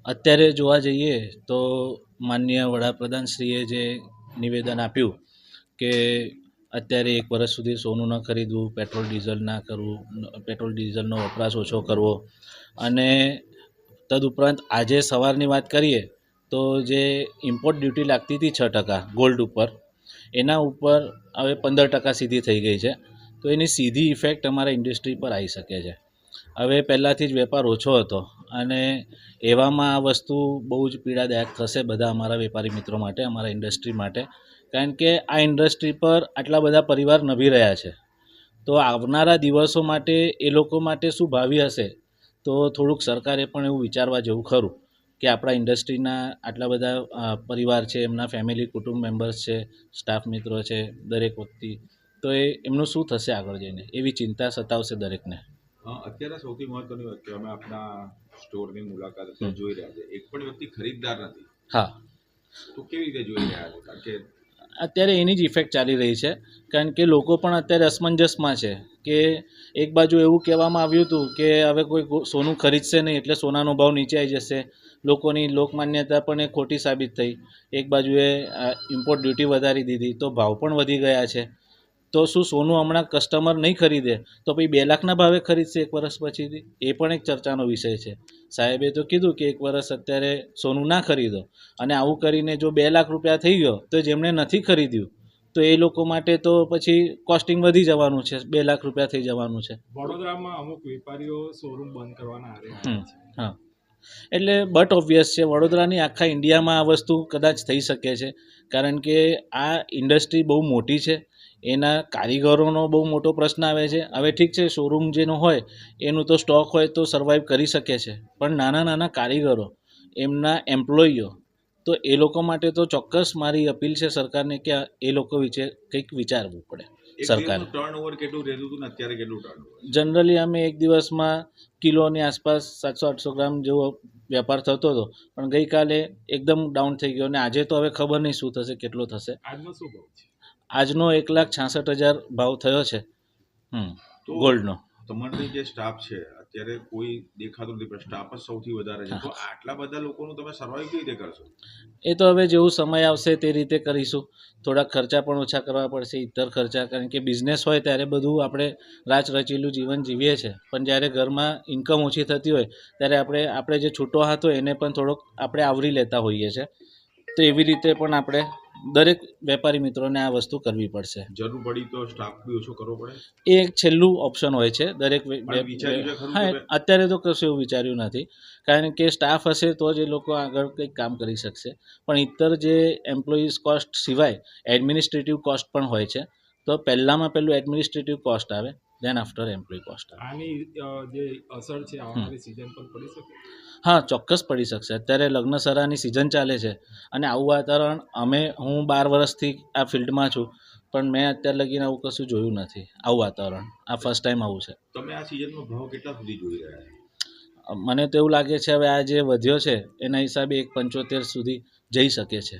અત્યારે જોવા જઈએ તો માનનીય વડાપ્રધાનશ્રીએ જે નિવેદન આપ્યું કે અત્યારે 1 વર્ષ સુધી સોનું ન ખરીદવું, પેટ્રોલ ડીઝલ ના કરવું, પેટ્રોલ ડીઝલનો વપરાશ ઓછો કરવો, અને તદુપરાંત આજે સવારની વાત કરીએ તો જે ઇમ્પોર્ટ ડ્યુટી લાગતી હતી 6% ગોલ્ડ ઉપર, એના ઉપર હવે 15% સીધી થઈ ગઈ છે. તો એની સીધી ઇફેક્ટ અમારા ઇન્ડસ્ટ્રી પર આવી શકે છે. હવે પહેલાંથી જ વેપાર ઓછો હતો અને એવામાં આ વસ્તુ બહુ જ પીડાદાયક થશે બધા અમારા વેપારી મિત્રો માટે, અમારા ઇન્ડસ્ટ્રી માટે, કારણ કે આ ઇન્ડસ્ટ્રી પર આટલા બધા પરિવાર નભી રહ્યા છે. તો આવનારા દિવસો માટે એ લોકો માટે શું ભાવિ હશે, તો થોડુંક સરકારે પણ એવું વિચારવા જેવું ખરું કે આપણા ઇન્ડસ્ટ્રીના આટલા બધા પરિવાર છે, એમના ફેમિલી કુટુંબ મેમ્બર્સ છે, સ્ટાફ મિત્રો છે, દરેક વ્યક્તિ, તો એમનું શું થશે આગળ જઈને, એવી ચિંતા સતાવશે દરેકને. અત્યારે સૌથી મહત્વની વાત કે અમે આપણા સ્ટોરની મુલાકાત અત્યારે જોઈ રહ્યા છે, એક પણ વ્યક્તિ ખરીદદાર નથી. હા, તો કેવી રીતે જોઈ રહ્યા છે? કારણ કે અત્યારે એની જ ઇફેક્ટ ચાલી રહી છે, કારણ કે લોકો પણ અત્યારે અસમંજસમાં છે કે એક બાજુ એવું કહેવામાં આવ્યું હતું કે હવે કોઈ સોનું ખરીદશે નહીં એટલે સોનાનો ભાવ નીચે આવી જશે, લોકોની લોકમાન્યતા પણ એ ખોટી સાબિત થઈ. એક બાજુએ ઇમ્પોર્ટ ડ્યુટી વધારી દીધી તો ભાવ પણ વધી ગયા છે. તો શું સોનું હમણાં કસ્ટમર નહીં ખરીદે તો પછી 2 લાખના ભાવે ખરીદશે 1 વર્ષ પછીથી? એ પણ એક ચર્ચાનો વિષય છે. સાહેબે તો કીધું કે 1 વર્ષ અત્યારે સોનું ના ખરીદો, અને આવું કરીને જો 2 લાખ રૂપિયા થઈ ગયો તો જેમણે નથી ખરીદ્યું તો એ લોકો માટે તો પછી કોસ્ટિંગ વધી જવાનું છે, 2 લાખ રૂપિયા થઈ જવાનું છે. વડોદરામાં અમુક વેપારીઓ શોરૂમ બંધ કરવાના આરે છે. હા, એટલે બટ ઓબ્વિયસ છે, વડોદરાની આખા ઇન્ડિયામાં આ વસ્તુ કદાચ થઈ શકે છે, કારણ કે આ ઇન્ડસ્ટ્રી બહુ મોટી છે, એના કારીગરોનો બહુ મોટો પ્રશ્ન આવે છે. હવે ઠીક છે, શોરૂમ જેનો હોય એનું તો સ્ટોક હોય તો સર્વાઈવ કરી શકે છે, પણ નાના નાના કારીગરો, એમના એમ્પ્લોયીઓ, તો એ લોકો માટે તો ચોક્કસ મારી અપીલ છે સરકારને કે એ લોકો વિશે કંઈક વિચારવું પડે સરકારે. ટર્નઓવર કેટલું રહેતું હતું ને અત્યારે કેટલું ટર્નઓવર? જનરલી અમે એક દિવસમાં કિલોની આસપાસ 700-800 ગ્રામ જેવો વેપાર થતો હતો, પણ ગઈકાલે એકદમ ડાઉન થઈ ગયો, અને આજે તો હવે ખબર નહીં શું થશે, કેટલો થશે. આજનો શું ભાવ છે? આજનો 1,66,000 ભાવ થયો છે ગોલ્ડનો. તમારી જે સ્ટાફ છે અત્યારે કોઈ દેખાતો નથી, પણ સ્ટાફ જ સૌથી વધારે છે, તો આટલા બધા લોકોનું તમે સર્વાઈવ કેવી રીતે કરશો? એ તો હવે જેવું સમય આવશે તે રીતે કરીશું. થોડાક ખર્ચા પણ ઓછા કરવા પડશે, ઇતર ખર્ચા, કારણ કે બિઝનેસ હોય ત્યારે બધું આપણે રાચ રચેલું જીવન જીવીએ છીએ, પણ જ્યારે ઘરમાં ઇન્કમ ઓછી થતી હોય ત્યારે આપણે જે છૂટો હાથ હોય એને પણ થોડોક આપણે આવરી લેતા હોઈએ છીએ. તો એવી રીતે પણ આપણે દરેક વેપારી મિત્રોને આ વસ્તુ કરવી પડશે. જરૂર પડી તો સ્ટાફ બી ઓછો કરવો પડે, એ એક છેલ્લું ઓપ્શન હોય છે દરેક. હા, અત્યારે તો કશું એવું વિચાર્યું નથી, કારણ કે સ્ટાફ હશે તો જ એ લોકો આગળ કંઈક કામ કરી શકશે. પણ ઇતર જે એમ્પ્લોઈઝ કોસ્ટ સિવાય એડમિનિસ્ટ્રેટિવ કોસ્ટ પણ હોય છે, તો પહેલું એડમિનિસ્ટ્રેટિવ કોસ્ટ આવે, દેન આફ્ટર એમ્પ્લોય કોસ્ટ આવે. આની જે અસર છે આવનારી સિઝન પર પડી શકે? હા, ચોક્કસ પડી શકશે. અત્યારે લગ્નસરાની સિઝન ચાલે છે, અને આવું વાતાવરણ હું 12 વર્ષથી આ ફિલ્ડમાં છું, પણ મેં અત્યાર લગીને આવું કશું જોયું નથી. આવું વાતાવરણ આ ફર્સ્ટ ટાઈમ આવું છે. તમે આ સિઝનમાં ભાવ કેટલા સુધી જોઈ રહ્યા છો? મને તો એવું લાગે છે હવે આ જે વધ્યો છે એના હિસાબે 1,75 સુધી જઈ શકે છે.